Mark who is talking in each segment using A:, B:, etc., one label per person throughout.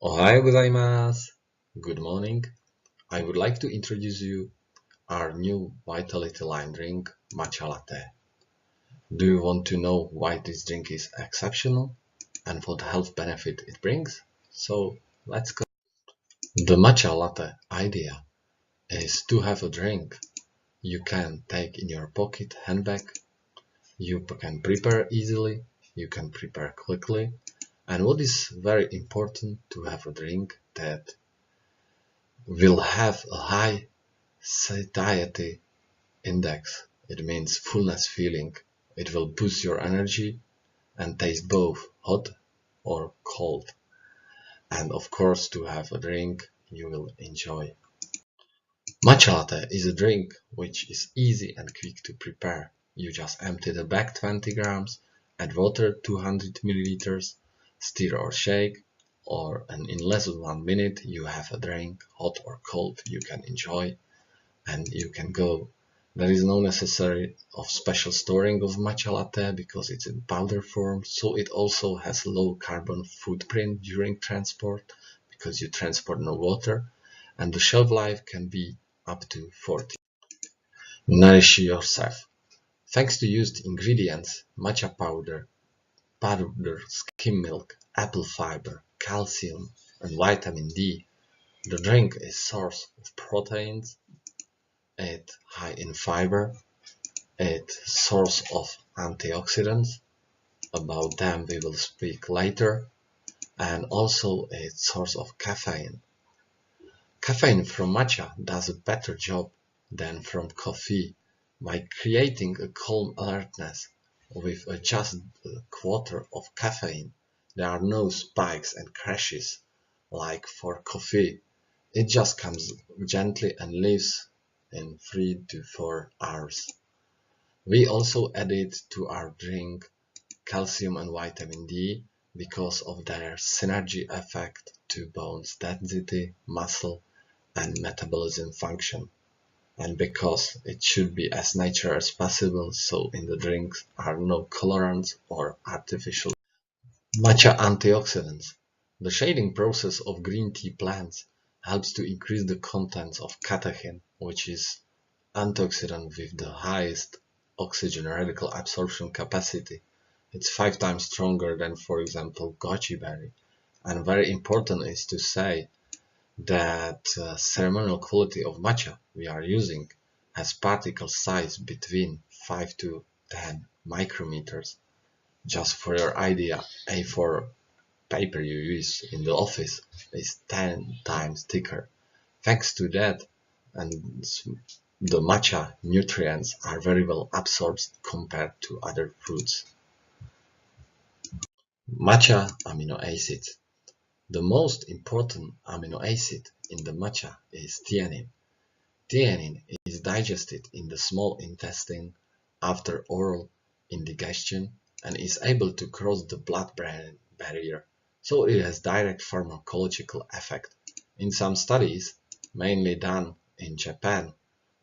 A: Ohayou gozaimasu. Good morning. I would like to introduce you our new Vitality line drink, Matcha Latte. Do you want to know why this drink is exceptional and what health benefit it brings? So let's go. The Matcha Latte idea is to have a drink you can take in your pocket handbag. You can prepare easily, you can prepare quickly, and what is very important to have a drink that will have a high satiety index. It means fullness feeling. It will boost your energy and taste both hot or cold. And of course, to have a drink you will enjoy. Matcha latte is a drink which is easy and quick to prepare. You just empty the bag 20 grams, add water 200 milliliters, stir or shake, and in less than 1 minute you have a drink, hot or cold, you can enjoy and you can go. There is no necessary of special storing of matcha latte because it's in powder form, so it also has low carbon footprint during transport because you transport no water, and the shelf life can be up to 40. Nourish yourself. Thanks to used ingredients, matcha powder, skim milk, apple fiber, calcium, and vitamin D, the drink is source of proteins, it's high in fiber, it's source of antioxidants, about them we will speak later, and also it's source of caffeine. Caffeine from matcha does a better job than from coffee by creating a calm alertness. With just a quarter of caffeine, there are no spikes and crashes like for coffee. It just comes gently and leaves in 3 to 4 hours. We also added to our drink calcium and vitamin D because of their synergy effect to bones density, muscle, and metabolism function, and because it should be as natural as possible, so in the drinks are no colorants or artificial. Matcha antioxidants. The shading process of green tea plants helps to increase the contents of catechin, which is antioxidant with the highest oxygen radical absorption capacity. It's 5 times stronger than, for example, goji berry. And very important is to say that ceremonial quality of matcha we are using has particle size between 5 to 10 micrometers. Just for your idea, A4 paper you use in the office is 10 times thicker. Thanks to that, and the matcha nutrients are very well absorbed compared to other fruits. Matcha amino acids. The most important amino acid in the matcha is theanine. Theanine is digested in the small intestine after oral indigestion and is able to cross the blood-brain barrier, so it has direct pharmacological effect. In some studies, mainly done in Japan,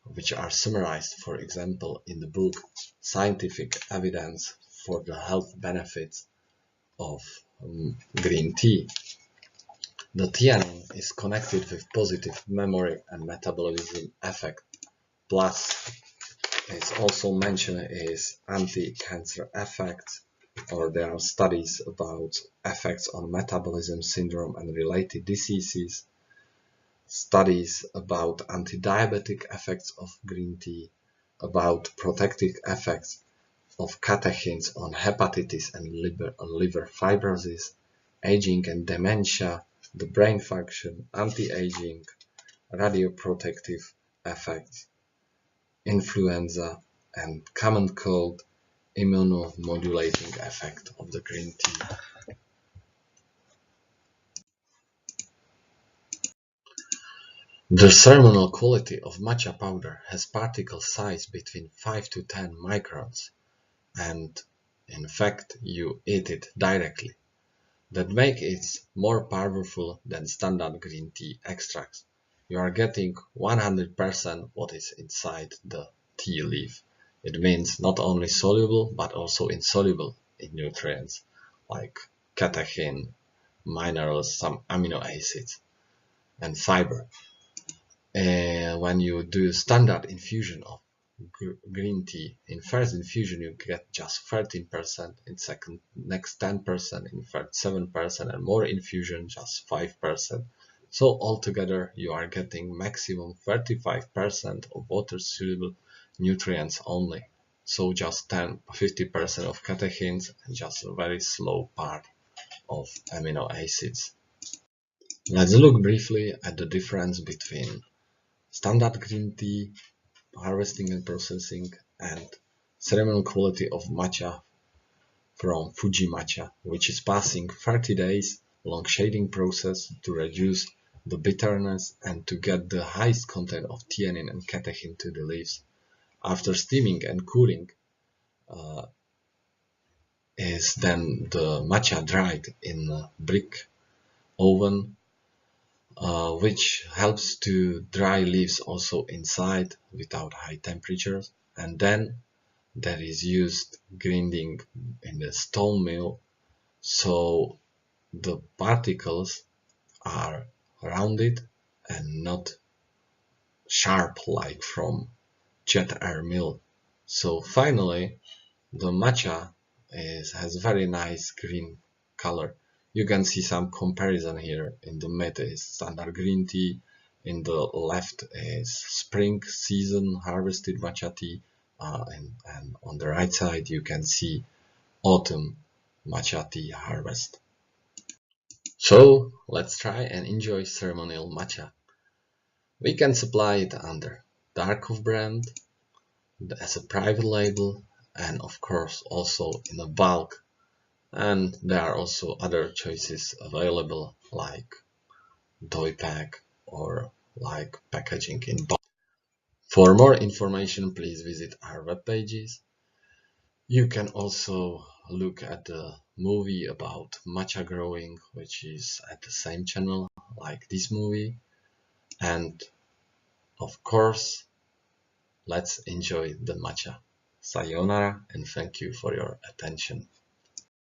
A: which are summarized, for example, in the book Scientific Evidence for the Health Benefits of Green Tea, the theanine is connected with positive memory and metabolism effect. Plus, it's also mentioned is anti-cancer effects, or there are studies about effects on metabolism syndrome and related diseases, studies about anti-diabetic effects of green tea, about protective effects of catechins on hepatitis and liver fibrosis, aging and dementia, the brain function, anti-aging, radioprotective effects, influenza, and common cold, immunomodulating effect of the green tea. The ceremonial quality of matcha powder has particle size between 5 to 10 microns, and in fact you eat it directly. That make it more powerful than standard green tea extracts. You are getting 100% what is inside the tea leaf. It means not only soluble but also insoluble in nutrients like catechin, minerals, some amino acids, and fiber. And when you do standard infusion of green tea, in first infusion you get just 13%, in second next 10%, in third 7%, and more infusion just 5%. So altogether you are getting maximum 35% of water soluble nutrients only. So just 50% of catechins and just a very slow part of amino acids. Let's look briefly at the difference between standard green tea, harvesting and processing, and ceremonial quality of matcha from Fuji Matcha, which is passing 30 days long shading process to reduce the bitterness and to get the highest content of theanine and catechin to the leaves. After steaming and cooling, is then the matcha dried in a brick oven, which helps to dry leaves also inside without high temperatures, and then that is used grinding in the stone mill, so the particles are rounded and not sharp like from jet air mill. So finally the matcha has very nice green color. You can see some comparison here. In the mid is standard green tea, in the left is spring season harvested matcha tea, and on the right side you can see autumn matcha tea harvest. So let's try and enjoy ceremonial matcha. We can supply it under Darkoff brand, as a private label, and of course also in a bulk, and there are also other choices available like doi pack or like packaging in bulk. For more information, please visit our web pages. You can also look at the movie about matcha growing, which is at the same channel like this movie. And of course, let's enjoy the matcha. Sayonara and thank you for your attention.